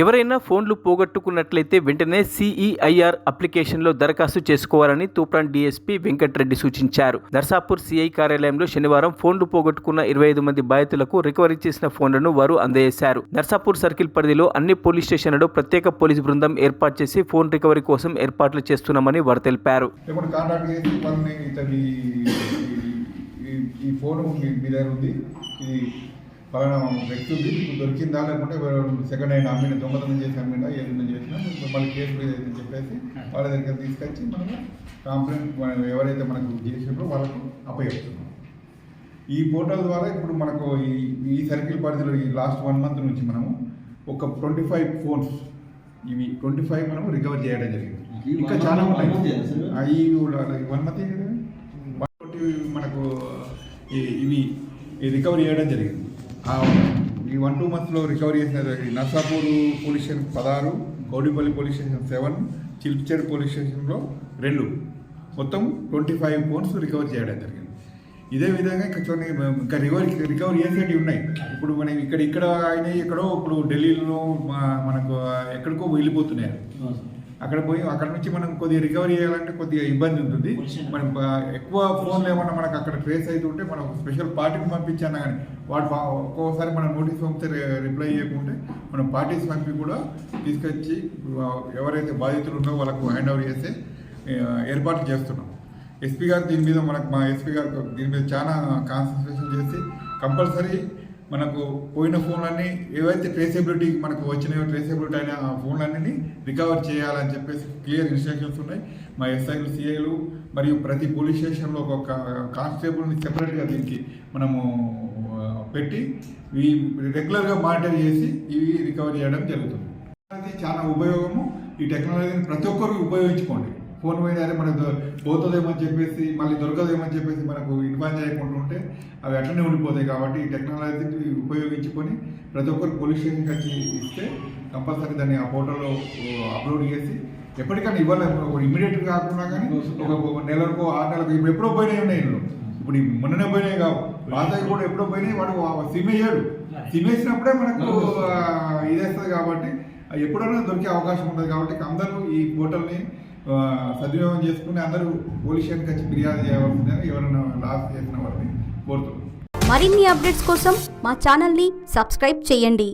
ఎవరైనా ఫోన్లు పోగొట్టుకున్నట్లయితే వెంటనే సిఈఐఆర్ అప్లికేషన్లో దరఖాస్తు చేసుకోవాలని తూప్రాన్ డీఎస్పీ వెంకట్రెడ్డి సూచించారు. నర్సాపూర్ సిఐ కార్యాలయంలో శనివారం ఫోన్లు పోగొట్టుకున్న 25 మంది బాధితులకు రికవరీ చేసిన ఫోన్లను వారు అందజేశారు. నర్సాపూర్ సర్కిల్ పరిధిలో అన్ని పోలీస్ స్టేషన్లలో ప్రత్యేక పోలీస్ బృందం ఏర్పాటు చేసి ఫోన్ రికవరీ కోసం ఏర్పాట్లు చేస్తున్నామని వారు తెలిపారు. పలానా వ్యక్తి ఉంది, దొరికిందా లేకుంటే సెకండ్ హ్యాండ్ అమ్మిన దొంగతనం చేసి అమ్మినా ఏదైనా చేసినా మళ్ళీ కేసు అని చెప్పేసి వాళ్ళ దగ్గర తీసుకొచ్చి మనము కంప్లైంట్ ఎవరైతే మనకు చేసినప్పుడు వాళ్ళకు అప్పచెప్తున్నాం. ఈ పోర్టల్ ద్వారా ఇప్పుడు మనకు ఈ సర్కిల్ పరిధిలో ఈ లాస్ట్ 1 month నుంచి మనము ఒక 25 ఫోన్స్ ఇవి 25 మనము రికవర్ చేయడం జరిగింది. ఇంకా చాలా ఉన్నాయి. ఈ 1 month మనకు ఇవి రికవరీ చేయడం జరిగింది. ఈ 1-2 monthsలో రికవరీ చేసిన Narsapur police station 16, Kowdipalli police station 7, Chilpiched police స్టేషన్లో 2, మొత్తం 25 ఫోన్స్ రికవర్ చేయడం జరిగింది. ఇదే విధంగా ఇంకా రికవరీ చేసేటివి ఉన్నాయి. ఇప్పుడు మనం ఇక్కడ అయినాయి, ఎక్కడో ఇప్పుడు ఢిల్లీలో మనకు ఎక్కడికో వెళ్ళిపోతున్నాయి. అక్కడ నుంచి మనం కొద్దిగా రికవరీ చేయాలంటే కొద్దిగా ఇబ్బంది ఉంటుంది. మనం ఎక్కువ ఫోన్లు ఏమన్నా మనకు అక్కడ ట్రేస్ అవుతుంటే మనం స్పెషల్ పార్టీకి పంపించాను, కానీ వాడు ఒక్కోసారి మనం నోటీస్ పంపితే రిప్లై చేయకుంటే మనం పార్టీస్ పంపి కూడా తీసుకొచ్చి ఎవరైతే బాధితులు ఉన్నారో వాళ్ళకు హ్యాండ్ ఓవర్ చేసే ఏర్పాట్లు చేస్తున్నాం. ఎస్పీ గారు దీని మీద మా ఎస్పీ గారు దీని మీద చాలా కాన్సన్ట్రేషన్ చేసి కంపల్సరీ మనకు పోయిన ఫోన్లన్నీ ఏవైతే ట్రేసబిలిటీ మనకు వచ్చినాయో ట్రేసబిలిటీ అయిన ఫోన్లన్నీ రికవర్ చేయాలని చెప్పేసి క్లియర్ ఇన్స్ట్రక్షన్స్ ఉన్నాయి. మా ఎస్ఐలు, సిఐలు మరియు ప్రతి పోలీస్ స్టేషన్లో ఒక కానిస్టేబుల్ని సెపరేట్గా దీనికి మనము పెట్టి ఇవి రెగ్యులర్గా మానిటర్ చేసి ఇవి రికవర్ చేయడం జరుగుతుంది. అది చాలా ఉపయోగము. ఈ టెక్నాలజీని ప్రతి ఒక్కరు ఉపయోగించుకోండి. ఫోన్ మీద అయితే మనకు పోతుందేమని చెప్పేసి మళ్ళీ దొరకదేమని చెప్పేసి మనకు ఇన్ఫార్మ్ చేయకుండా ఉంటే అవి అట్లనే ఉండిపోతాయి. కాబట్టి ఈ టెక్నాలజీని ఉపయోగించుకొని ప్రతి ఒక్కరు పోలీస్ స్టేషన్కి వచ్చి ఇస్తే కంపల్సరీ దాన్ని ఆ పోర్టల్లో అప్లోడ్ చేసి ఎప్పటికైనా ఇవ్వలేము. ఇమీడియట్గా కాకుండా కానీ ఒక నెలకు 6 నెలలకు ఇప్పుడు ఎప్పుడో పోయినాయి ఉన్నాయి. ఇప్పుడు మొన్ననే పోయినాయి కావు, పాతవి కూడా ఎప్పుడో పోయినాయి. వాడు సిమ్ వేయడు. సిమ్ వేసినప్పుడే మనకు ఇదేస్తుంది. కాబట్టి ఎప్పుడైనా దొరికే అవకాశం ఉంటుంది. కాబట్టి అందరూ ఈ పోర్టల్ని సద్వినియోగం చేసుకుని అందరూ పోలీస్ స్టేషన్కి వచ్చి ఫిర్యాదు చేయవలసిందని ఎవరైనా లాస్ చేసిన వారిని కోరుతున్నాం. మరిన్ని అప్డేట్స్ కోసం మా ఛానల్ని సబ్స్క్రైబ్ చేయండి.